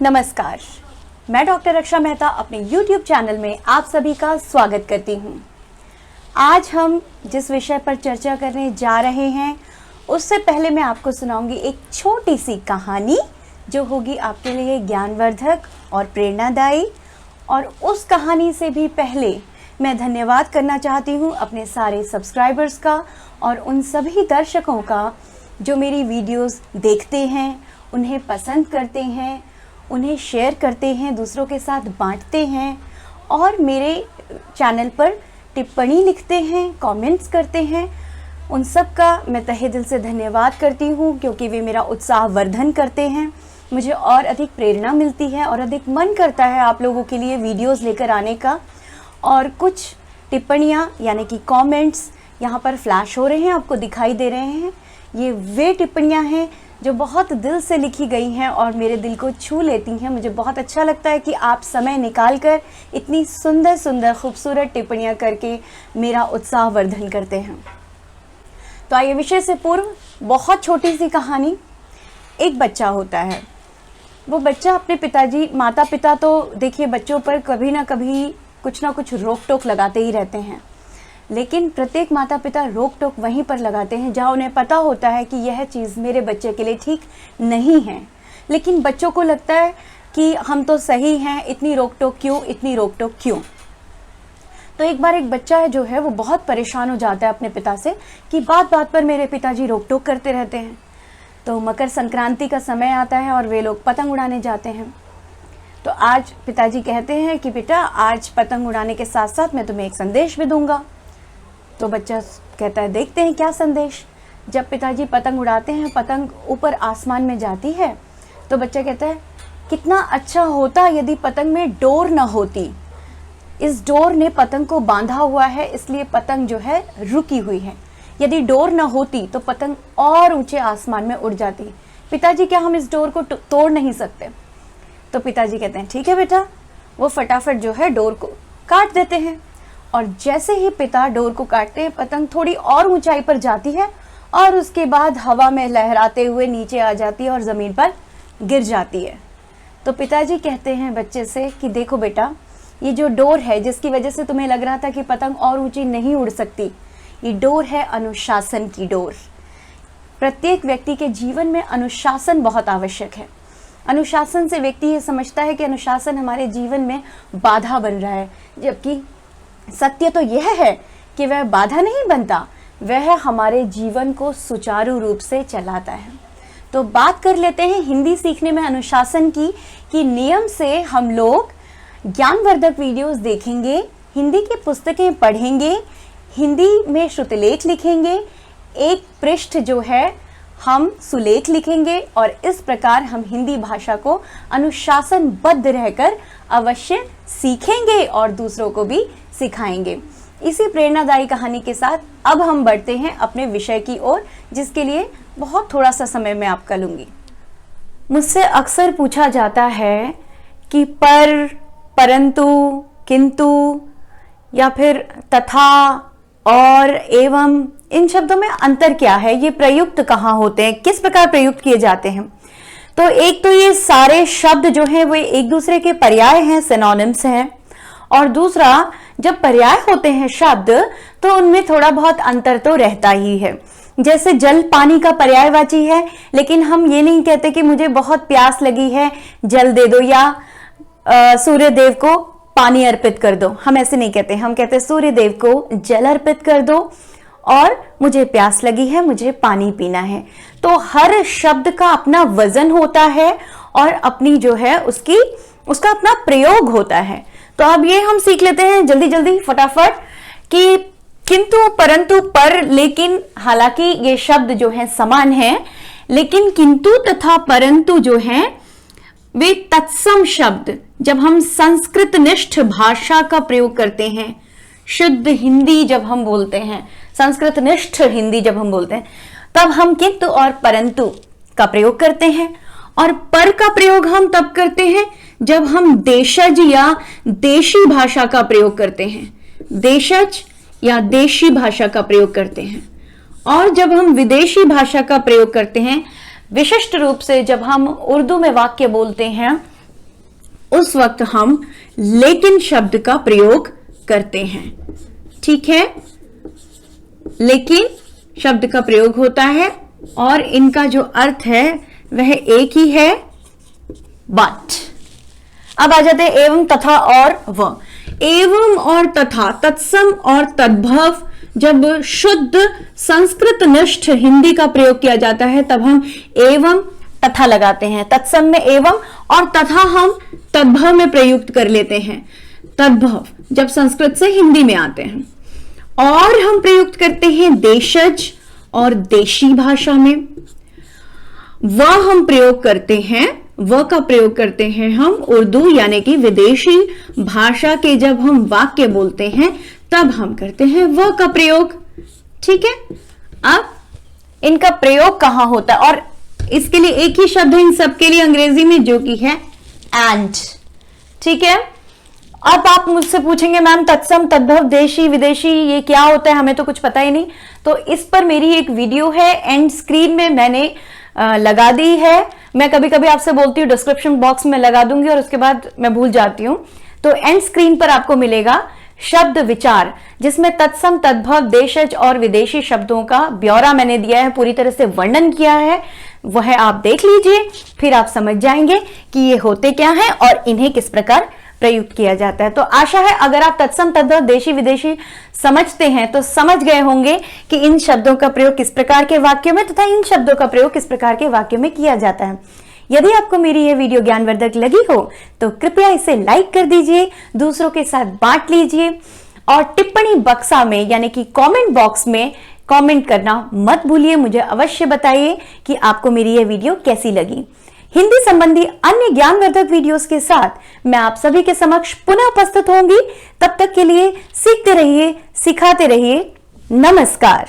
नमस्कार, मैं डॉक्टर रक्षा मेहता अपने YouTube चैनल में आप सभी का स्वागत करती हूँ। आज हम जिस विषय पर चर्चा करने जा रहे हैं उससे पहले मैं आपको सुनाऊंगी एक छोटी सी कहानी जो होगी आपके लिए ज्ञानवर्धक और प्रेरणादायी। और उस कहानी से भी पहले मैं धन्यवाद करना चाहती हूँ अपने सारे सब्सक्राइबर्स का और उन सभी दर्शकों का जो मेरी वीडियोस देखते हैं, उन्हें पसंद करते हैं, उन्हें शेयर करते हैं, दूसरों के साथ बांटते हैं और मेरे चैनल पर टिप्पणी लिखते हैं, कमेंट्स करते हैं। उन सब का मैं तहे दिल से धन्यवाद करती हूँ क्योंकि वे मेरा उत्साह वर्धन करते हैं। मुझे और अधिक प्रेरणा मिलती है और अधिक मन करता है आप लोगों के लिए वीडियोस लेकर आने का। और कुछ टिप्पणियाँ यानी कि कमेंट्स यहाँ पर फ्लैश हो रहे हैं, आपको दिखाई दे रहे हैं। ये वे टिप्पणियाँ हैं जो बहुत दिल से लिखी गई हैं और मेरे दिल को छू लेती हैं। मुझे बहुत अच्छा लगता है कि आप समय निकालकर इतनी सुंदर सुंदर खूबसूरत टिप्पणियाँ करके मेरा उत्साह वर्धन करते हैं। तो आइए विषय से पूर्व बहुत छोटी सी कहानी। एक बच्चा होता है, वो बच्चा अपने पिताजी माता पिता तो देखिए बच्चों पर कभी ना कभी कुछ ना कुछ रोक टोक लगाते ही रहते हैं, लेकिन प्रत्येक माता पिता रोक टोक वहीं पर लगाते हैं जहाँ उन्हें पता होता है कि यह चीज़ मेरे बच्चे के लिए ठीक नहीं है। लेकिन बच्चों को लगता है कि हम तो सही हैं, इतनी रोक टोक क्यों, इतनी रोक टोक क्यों। तो एक बार एक बच्चा है जो है वो बहुत परेशान हो जाता है अपने पिता से कि बात बात पर मेरे पिताजी रोक टोक करते रहते हैं। तो मकर संक्रांति का समय आता है और वे लोग पतंग उड़ाने जाते हैं। तो आज पिताजी कहते हैं कि बेटा आज पतंग उड़ाने के साथ साथ मैं तुम्हें एक संदेश भी दूंगा। तो बच्चा कहता है देखते हैं क्या संदेश। जब पिताजी पतंग उड़ाते हैं, पतंग ऊपर आसमान में जाती है, तो बच्चा कहता है कितना अच्छा होता यदि पतंग में डोर न होती। इस डोर ने पतंग को बांधा हुआ है, इसलिए पतंग जो है रुकी हुई है। यदि डोर न होती तो पतंग और ऊंचे आसमान में उड़ जाती। पिताजी क्या हम इस डोर को तोड़ नहीं सकते? तो पिताजी कहते हैं ठीक है बेटा। वो फटाफट जो है डोर को काट देते हैं और जैसे ही पिता डोर को काटते हैं, पतंग थोड़ी और ऊंचाई पर जाती है और उसके बाद हवा में लहराते हुए नीचे आ जाती है और ज़मीन पर गिर जाती है। तो पिताजी कहते हैं बच्चे से कि देखो बेटा, ये जो डोर है जिसकी वजह से तुम्हें लग रहा था कि पतंग और ऊंची नहीं उड़ सकती, ये डोर है अनुशासन की डोर। प्रत्येक व्यक्ति के जीवन में अनुशासन बहुत आवश्यक है। अनुशासन से व्यक्ति ये समझता है कि अनुशासन हमारे जीवन में बाधा बन रहा है, जबकि सत्य तो यह है कि वह बाधा नहीं बनता, वह हमारे जीवन को सुचारू रूप से चलाता है। तो बात कर लेते हैं हिंदी सीखने में अनुशासन की, कि नियम से हम लोग ज्ञानवर्धक वीडियोस देखेंगे, हिंदी की पुस्तकें पढ़ेंगे, हिंदी में श्रुतिलेख लिखेंगे, एक पृष्ठ जो है हम सुलेख लिखेंगे और इस प्रकार हम हिंदी भाषा को अनुशासनबद्ध रहकर अवश्य सीखेंगे और दूसरों को भी सिखाएंगे। इसी प्रेरणादायी कहानी के साथ अब हम बढ़ते हैं अपने विषय की ओर, जिसके लिए बहुत थोड़ा सा समय मैं आपका लूंगी। मुझसे अक्सर पूछा जाता है कि पर, परंतु, किंतु या फिर तथा, और, एवं, इन शब्दों में अंतर क्या है, ये प्रयुक्त कहाँ होते हैं, किस प्रकार प्रयुक्त किए जाते हैं। तो एक तो ये सारे शब्द जो हैं वो एक दूसरे के पर्याय हैं, सिनोनिम्स हैं। और दूसरा, जब पर्याय होते हैं शब्द तो उनमें थोड़ा बहुत अंतर तो रहता ही है। जैसे जल पानी का पर्यायवाची है, लेकिन हम ये नहीं कहते कि मुझे बहुत प्यास लगी है जल दे दो, या सूर्य देव को पानी अर्पित कर दो। हम ऐसे नहीं कहते, हम कहते सूर्य देव को जल अर्पित कर दो और मुझे प्यास लगी है, मुझे पानी पीना है। तो हर शब्द का अपना वजन होता है और अपनी जो है उसका अपना प्रयोग होता है। तो अब ये हम सीख लेते हैं जल्दी जल्दी फटाफट कि किंतु, परंतु, पर, लेकिन, हालांकि ये शब्द जो है समान हैं, लेकिन किंतु तथा परंतु जो हैं वे तत्सम शब्द जब हम संस्कृत निष्ठ भाषा का प्रयोग करते हैं, शुद्ध हिंदी जब हम बोलते हैं, संस्कृत निष्ठ हिंदी जब हम बोलते हैं, तब हम किंतु और परंतु का प्रयोग करते हैं। और पर का प्रयोग हम तब करते हैं जब हम देशज या देशी भाषा का प्रयोग करते हैं, देशज या देशी भाषा का प्रयोग करते हैं। और जब हम विदेशी भाषा का प्रयोग करते हैं, विशिष्ट रूप से जब हम उर्दू में वाक्य बोलते हैं उस वक्त हम लेकिन शब्द का प्रयोग करते हैं। ठीक है, लेकिन शब्द का प्रयोग होता है और इनका जो अर्थ है वह एक ही है, बट। अब आ जाते हैं एवं, तथा और व। एवं और तथा, तत्सम और तद्भव, जब शुद्ध संस्कृत निष्ठ हिंदी का प्रयोग किया जाता है तब हम एवं तथा लगाते हैं। तत्सम में एवं और तथा हम तद्भव में प्रयुक्त कर लेते हैं। तद्भव जब संस्कृत से हिंदी में आते हैं, और हम प्रयुक्त करते हैं देशज और देशी भाषा में। वह हम प्रयोग करते हैं, व का प्रयोग करते हैं हम उर्दू यानी कि विदेशी भाषा के जब हम वाक्य बोलते हैं तब हम करते हैं व का प्रयोग। ठीक है, अब इनका प्रयोग कहां होता है, और इसके लिए एक ही शब्द है इन सबके लिए अंग्रेजी में, जो कि है एंड। ठीक है, अब आप मुझसे पूछेंगे मैम तत्सम, तद्भव, देशी, विदेशी ये क्या होता है, हमें तो कुछ पता ही नहीं। तो इस पर मेरी एक वीडियो है, एंड स्क्रीन में मैंने लगा दी है। मैं कभी कभी आपसे बोलती हूँ डिस्क्रिप्शन बॉक्स में लगा दूंगी और उसके बाद मैं भूल जाती हूँ। तो एंड स्क्रीन पर आपको मिलेगा शब्द विचार, जिसमें तत्सम, तद्भव, देशज और विदेशी शब्दों का ब्यौरा मैंने दिया है, पूरी तरह से वर्णन किया है। वह आप देख लीजिए, फिर आप समझ जाएंगे कि ये होते क्या हैं और इन्हें किस प्रकार प्रयुक्त किया जाता है। तो आशा है अगर आप तत्सम, तद्भव, देशी, विदेशी समझते हैं तो समझ गए होंगे कि इन शब्दों का प्रयोग किस प्रकार के वाक्यों में तथा इन शब्दों का प्रयोग किस प्रकार के वाक्यों में किया जाता है। यदि आपको मेरी यह वीडियो ज्ञानवर्धक लगी हो तो कृपया इसे लाइक कर दीजिए, दूसरों के साथ बांट लीजिए और टिप्पणी बक्सा में यानी कि कमेंट बॉक्स में कमेंट करना मत भूलिए। मुझे अवश्य बताइए कि आपको मेरी यह वीडियो कैसी लगी। हिंदी संबंधी अन्य ज्ञानवर्धक वीडियोस के साथ मैं आप सभी के समक्ष पुनः उपस्थित होंगी। तब तक के लिए सीखते रहिए, सिखाते रहिए। नमस्कार।